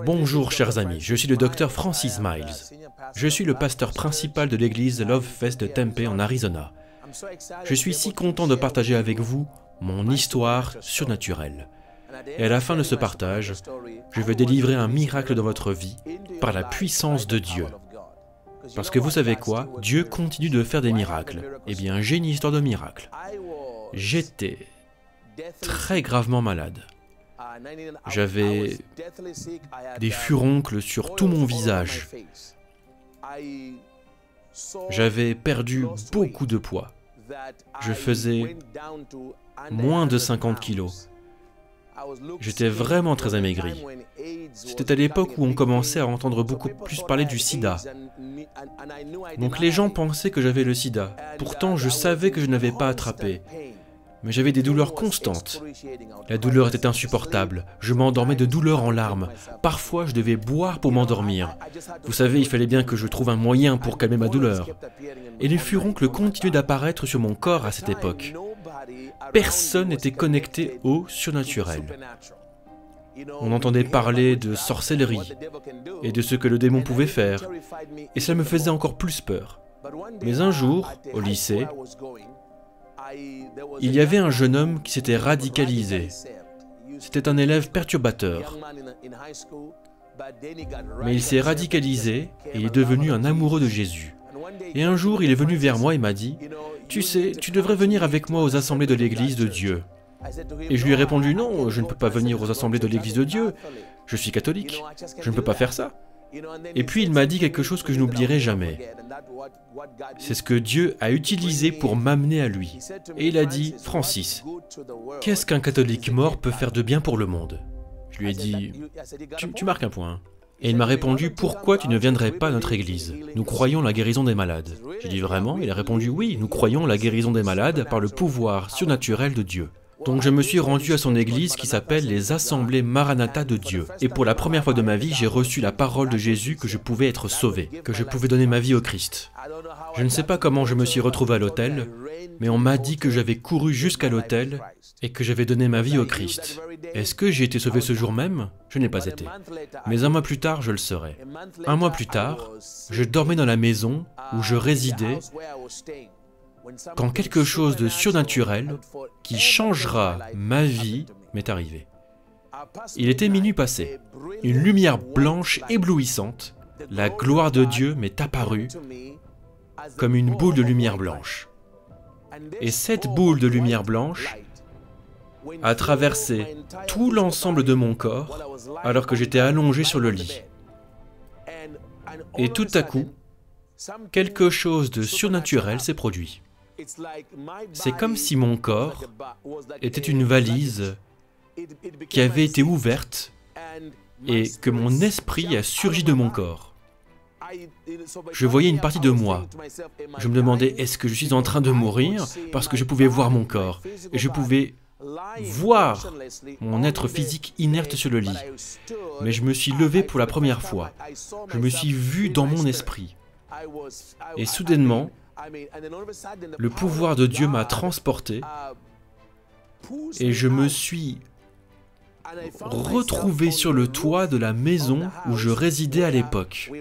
Bonjour chers amis, je suis le docteur Francis Miles. Je suis le pasteur principal de l'église Love Fest de Tempe en Arizona. Je suis si content de partager avec vous mon histoire surnaturelle. Et à la fin de ce partage, je vais délivrer un miracle dans votre vie par la puissance de Dieu. Parce que vous savez quoi? Dieu continue de faire des miracles. Eh bien, j'ai une histoire de miracle. J'étais très gravement malade. J'avais des furoncles sur tout mon visage. J'avais perdu beaucoup de poids. Je faisais moins de 50 kilos. J'étais vraiment très amaigri. C'était à l'époque où on commençait à entendre beaucoup plus parler du sida. Donc les gens pensaient que j'avais le sida. Pourtant, je savais que je n'avais pas attrapé. Mais j'avais des douleurs constantes. La douleur était insupportable. Je m'endormais de douleur en larmes. Parfois, je devais boire pour m'endormir. Vous savez, il fallait bien que je trouve un moyen pour calmer ma douleur. Et les furoncles continuaient d'apparaître sur mon corps à cette époque. Personne n'était connecté au surnaturel. On entendait parler de sorcellerie et de ce que le démon pouvait faire. Et cela me faisait encore plus peur. Mais un jour, au lycée, il y avait un jeune homme qui s'était radicalisé. C'était un élève perturbateur. Mais il s'est radicalisé et il est devenu un amoureux de Jésus. Et un jour, il est venu vers moi et m'a dit « Tu sais, tu devrais venir avec moi aux assemblées de l'Église de Dieu. » Et je lui ai répondu « Non, je ne peux pas venir aux assemblées de l'Église de Dieu. Je suis catholique. Je ne peux pas faire ça. » Et puis il m'a dit quelque chose que je n'oublierai jamais. C'est ce que Dieu a utilisé pour m'amener à lui. Et il a dit « Francis, qu'est-ce qu'un catholique mort peut faire de bien pour le monde ?» Je lui ai dit « Tu marques un point. » Et il m'a répondu « Pourquoi tu ne viendrais pas à notre église? Nous croyons la guérison des malades. » J'ai dit « Vraiment ?» Il a répondu « Oui, nous croyons la guérison des malades par le pouvoir surnaturel de Dieu. » Donc je me suis rendu à son église qui s'appelle les Assemblées Maranatha de Dieu. Et pour la première fois de ma vie, j'ai reçu la parole de Jésus que je pouvais être sauvé, que je pouvais donner ma vie au Christ. Je ne sais pas comment je me suis retrouvé à l'autel, mais on m'a dit que j'avais couru jusqu'à l'autel et que j'avais donné ma vie au Christ. Est-ce que j'ai été sauvé ce jour même? Je n'ai pas été. Mais un mois plus tard, je le serai. Un mois plus tard, je dormais dans la maison où je résidais quand quelque chose de surnaturel qui changera ma vie m'est arrivé. Il était minuit passé. Une lumière blanche éblouissante, la gloire de Dieu m'est apparue comme une boule de lumière blanche. Et cette boule de lumière blanche a traversé tout l'ensemble de mon corps alors que j'étais allongé sur le lit. Et tout à coup, quelque chose de surnaturel s'est produit. C'est comme si mon corps était une valise qui avait été ouverte et que mon esprit a surgi de mon corps. Je voyais une partie de moi. Je me demandais, est-ce que je suis en train de mourir? Parce que je pouvais voir mon corps. Et je pouvais voir mon être physique inerte sur le lit. Mais je me suis levé pour la première fois. Je me suis vu dans mon esprit. Et soudainement, le pouvoir de Dieu m'a transporté et je me suis retrouvé sur le toit de la maison où je résidais à l'époque.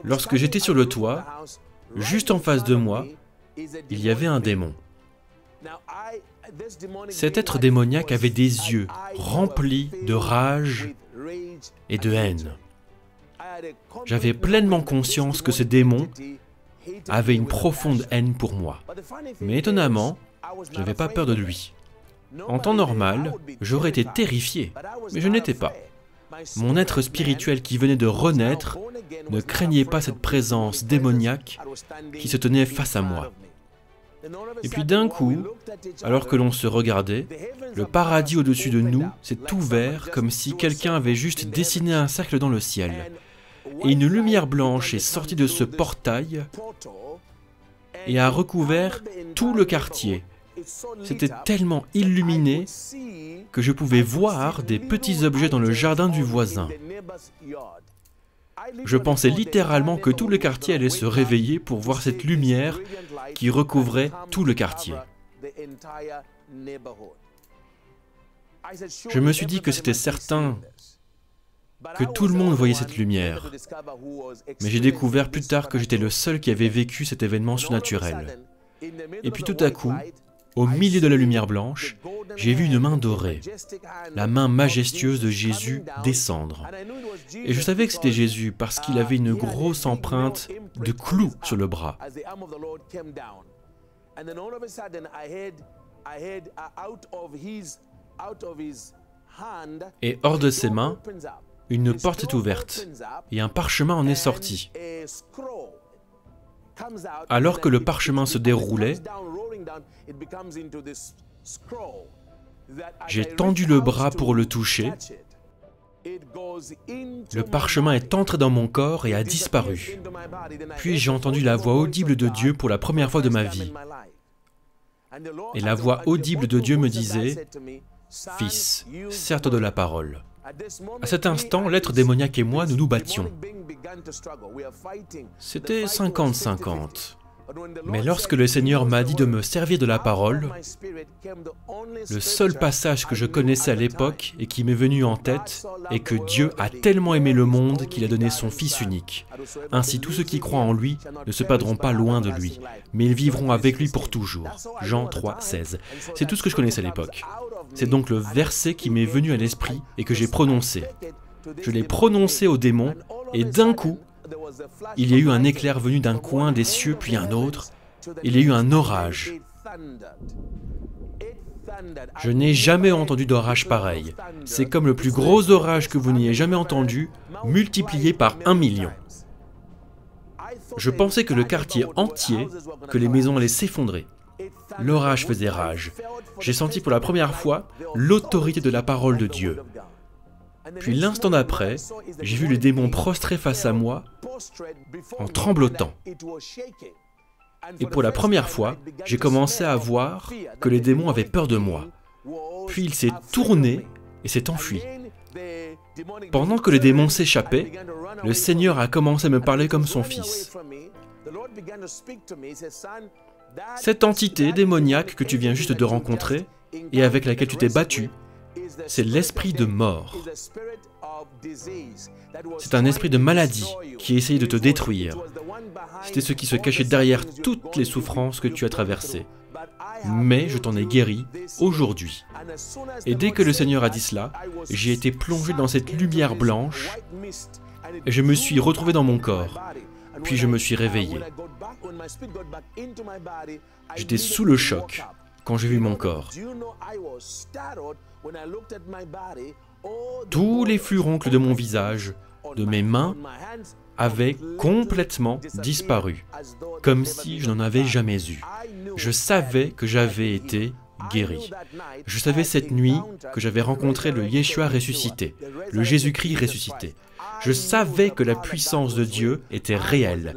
Lorsque j'étais sur le toit, juste en face de moi, il y avait un démon. Cet être démoniaque avait des yeux remplis de rage et de haine. J'avais pleinement conscience que ce démon avait une profonde haine pour moi. Mais étonnamment, je n'avais pas peur de lui. En temps normal, j'aurais été terrifié, mais je n'étais pas. Mon être spirituel qui venait de renaître ne craignait pas cette présence démoniaque qui se tenait face à moi. Et puis d'un coup, alors que l'on se regardait, le paradis au-dessus de nous s'est ouvert comme si quelqu'un avait juste dessiné un cercle dans le ciel. Et une lumière blanche est sortie de ce portail et a recouvert tout le quartier. C'était tellement illuminé que je pouvais voir des petits objets dans le jardin du voisin. Je pensais littéralement que tout le quartier allait se réveiller pour voir cette lumière qui recouvrait tout le quartier. Je me suis dit que c'était certain que tout le monde voyait cette lumière. Mais j'ai découvert plus tard que j'étais le seul qui avait vécu cet événement surnaturel. Et puis tout à coup, au milieu de la lumière blanche, j'ai vu une main dorée, la main majestueuse de Jésus descendre. Et je savais que c'était Jésus parce qu'il avait une grosse empreinte de clous sur le bras. Et hors de ses mains, une porte est ouverte et un parchemin en est sorti. Alors que le parchemin se déroulait, j'ai tendu le bras pour le toucher. Le parchemin est entré dans mon corps et a disparu. Puis j'ai entendu la voix audible de Dieu pour la première fois de ma vie. Et la voix audible de Dieu me disait « Fils, sers-toi de la parole ». À cet instant, l'être démoniaque et moi, nous nous battions. C'était 50-50. Mais lorsque le Seigneur m'a dit de me servir de la parole, le seul passage que je connaissais à l'époque et qui m'est venu en tête est que Dieu a tellement aimé le monde qu'il a donné son Fils unique. Ainsi, tous ceux qui croient en lui ne se perdront pas loin de lui, mais ils vivront avec lui pour toujours. Jean 3, 16. C'est tout ce que je connaissais à l'époque. C'est donc le verset qui m'est venu à l'esprit et que j'ai prononcé. Je l'ai prononcé au démon et d'un coup, il y a eu un éclair venu d'un coin des cieux puis un autre. Il y a eu un orage. Je n'ai jamais entendu d'orage pareil. C'est comme le plus gros orage que vous n'ayez jamais entendu, multiplié par 1 million. Je pensais que le quartier entier, que les maisons allaient s'effondrer. L'orage faisait rage. J'ai senti pour la première fois l'autorité de la parole de Dieu. Puis l'instant d'après, j'ai vu les démons prostrés face à moi en tremblotant. Et pour la première fois, j'ai commencé à voir que les démons avaient peur de moi. Puis il s'est tourné et s'est enfui. Pendant que les démons s'échappaient, le Seigneur a commencé à me parler comme son fils. Cette entité démoniaque que tu viens juste de rencontrer et avec laquelle tu t'es battu, c'est l'esprit de mort. C'est un esprit de maladie qui essayait de te détruire. C'était ce qui se cachait derrière toutes les souffrances que tu as traversées. Mais je t'en ai guéri aujourd'hui. Et dès que le Seigneur a dit cela, j'ai été plongé dans cette lumière blanche et je me suis retrouvé dans mon corps. Puis je me suis réveillé. J'étais sous le choc quand j'ai vu mon corps. Tous les furoncles de mon visage, de mes mains, avaient complètement disparu, comme si je n'en avais jamais eu. Je savais que j'avais été guéri. Je savais cette nuit que j'avais rencontré le Yeshua ressuscité, le Jésus-Christ ressuscité. Je savais que la puissance de Dieu était réelle.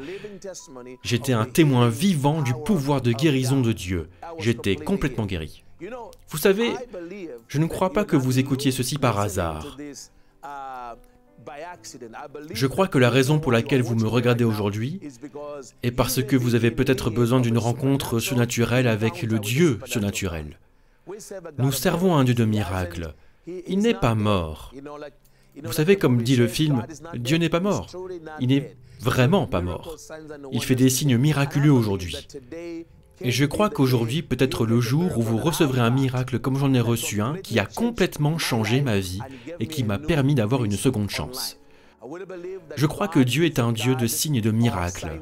J'étais un témoin vivant du pouvoir de guérison de Dieu. J'étais complètement guéri. Vous savez, je ne crois pas que vous écoutiez ceci par hasard. Je crois que la raison pour laquelle vous me regardez aujourd'hui est parce que vous avez peut-être besoin d'une rencontre surnaturelle avec le Dieu surnaturel. Nous servons un Dieu de miracles. Il n'est pas mort. Vous savez, comme dit le film, Dieu n'est pas mort. Il n'est vraiment pas mort. Il fait des signes miraculeux aujourd'hui. Et je crois qu'aujourd'hui peut être le jour où vous recevrez un miracle comme j'en ai reçu un qui a complètement changé ma vie et qui m'a permis d'avoir une seconde chance. Je crois que Dieu est un Dieu de signes et de miracles.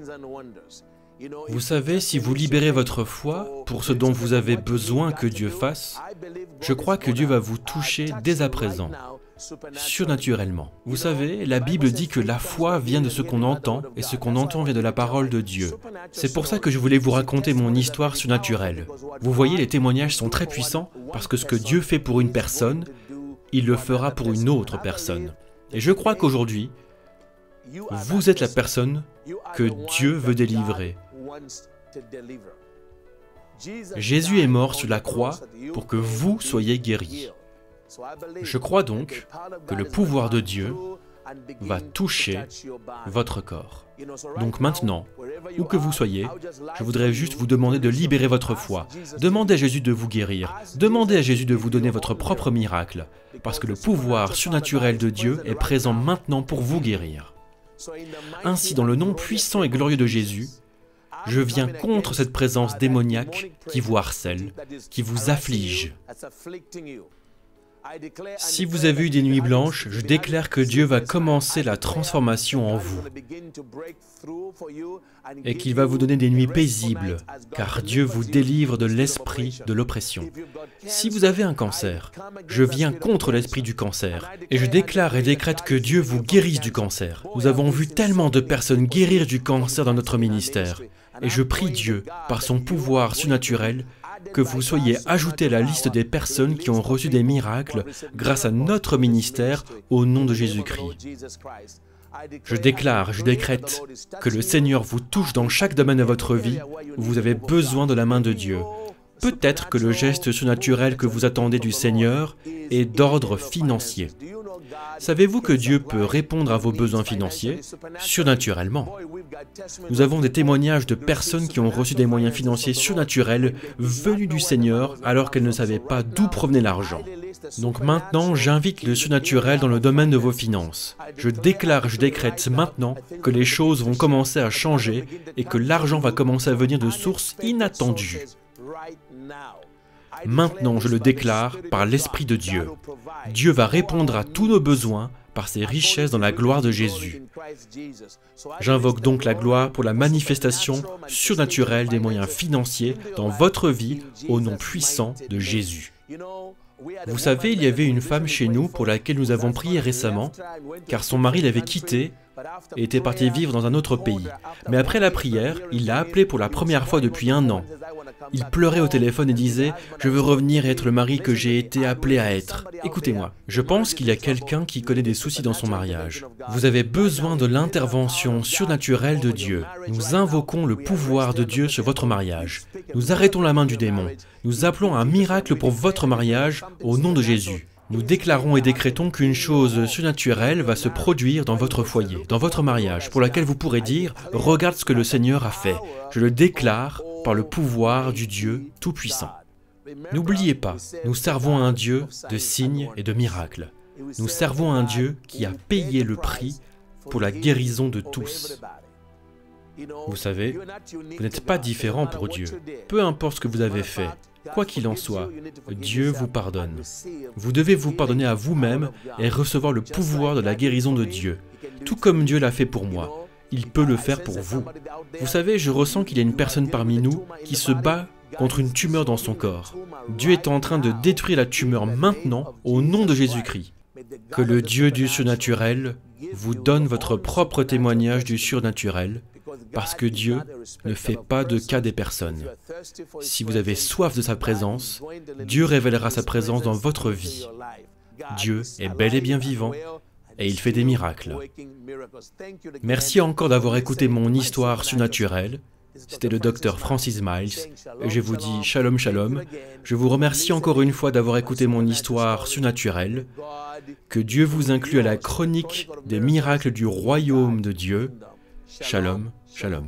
Vous savez, si vous libérez votre foi pour ce dont vous avez besoin que Dieu fasse, je crois que Dieu va vous toucher dès à présent, surnaturellement. Vous savez, la Bible dit que la foi vient de ce qu'on entend, et ce qu'on entend vient de la parole de Dieu. C'est pour ça que je voulais vous raconter mon histoire surnaturelle. Vous voyez, les témoignages sont très puissants, parce que ce que Dieu fait pour une personne, il le fera pour une autre personne. Et je crois qu'aujourd'hui, vous êtes la personne que Dieu veut délivrer. Jésus est mort sur la croix pour que vous soyez guéris. Je crois donc que le pouvoir de Dieu va toucher votre corps. Donc maintenant, où que vous soyez, je voudrais juste vous demander de libérer votre foi. Demandez à Jésus de vous guérir. Demandez à Jésus de vous donner votre propre miracle, parce que le pouvoir surnaturel de Dieu est présent maintenant pour vous guérir. Ainsi, dans le nom puissant et glorieux de Jésus, je viens contre cette présence démoniaque qui vous harcèle, qui vous afflige. Si vous avez eu des nuits blanches, je déclare que Dieu va commencer la transformation en vous et qu'il va vous donner des nuits paisibles, car Dieu vous délivre de l'esprit de l'oppression. Si vous avez un cancer, je viens contre l'esprit du cancer et je déclare et décrète que Dieu vous guérisse du cancer. Nous avons vu tellement de personnes guérir du cancer dans notre ministère et je prie Dieu, par son pouvoir surnaturel, que vous soyez ajoutés à la liste des personnes qui ont reçu des miracles grâce à notre ministère au nom de Jésus-Christ. Je déclare, je décrète que le Seigneur vous touche dans chaque domaine de votre vie où vous avez besoin de la main de Dieu. Peut-être que le geste surnaturel que vous attendez du Seigneur est d'ordre financier. Savez-vous que Dieu peut répondre à vos besoins financiers surnaturellement? Nous avons des témoignages de personnes qui ont reçu des moyens financiers surnaturels venus du Seigneur alors qu'elles ne savaient pas d'où provenait l'argent. Donc maintenant, j'invite le surnaturel dans le domaine de vos finances. Je déclare, je décrète maintenant que les choses vont commencer à changer et que l'argent va commencer à venir de sources inattendues. Maintenant, je le déclare par l'Esprit de Dieu. Dieu va répondre à tous nos besoins par ses richesses dans la gloire de Jésus. J'invoque donc la gloire pour la manifestation surnaturelle des moyens financiers dans votre vie au nom puissant de Jésus. Vous savez, il y avait une femme chez nous pour laquelle nous avons prié récemment, car son mari l'avait quittée et était parti vivre dans un autre pays. Mais après la prière, il l'a appelée pour la première fois depuis 1 an. Il pleurait au téléphone et disait « Je veux revenir et être le mari que j'ai été appelé à être. » Écoutez-moi, je pense qu'il y a quelqu'un qui connaît des soucis dans son mariage. Vous avez besoin de l'intervention surnaturelle de Dieu. Nous invoquons le pouvoir de Dieu sur votre mariage. Nous arrêtons la main du démon. Nous appelons un miracle pour votre mariage au nom de Jésus. Nous déclarons et décrétons qu'une chose surnaturelle va se produire dans votre foyer, dans votre mariage, pour laquelle vous pourrez dire « Regarde ce que le Seigneur a fait. Je le déclare par le pouvoir du Dieu Tout-Puissant. » N'oubliez pas, nous servons à un Dieu de signes et de miracles. Nous servons à un Dieu qui a payé le prix pour la guérison de tous. Vous savez, vous n'êtes pas différent pour Dieu. Peu importe ce que vous avez fait, quoi qu'il en soit, Dieu vous pardonne. Vous devez vous pardonner à vous-même et recevoir le pouvoir de la guérison de Dieu. Tout comme Dieu l'a fait pour moi, il peut le faire pour vous. Vous savez, je ressens qu'il y a une personne parmi nous qui se bat contre une tumeur dans son corps. Dieu est en train de détruire la tumeur maintenant au nom de Jésus-Christ. Que le Dieu du surnaturel vous donne votre propre témoignage du surnaturel, parce que Dieu ne fait pas de cas des personnes. Si vous avez soif de sa présence, Dieu révélera sa présence dans votre vie. Dieu est bel et bien vivant et il fait des miracles. Merci encore d'avoir écouté mon histoire surnaturelle. C'était le docteur Francis Miles et je vous dis shalom shalom. Je vous remercie encore une fois d'avoir écouté mon histoire surnaturelle. Que Dieu vous inclue à la chronique des miracles du royaume de Dieu. Shalom, shalom.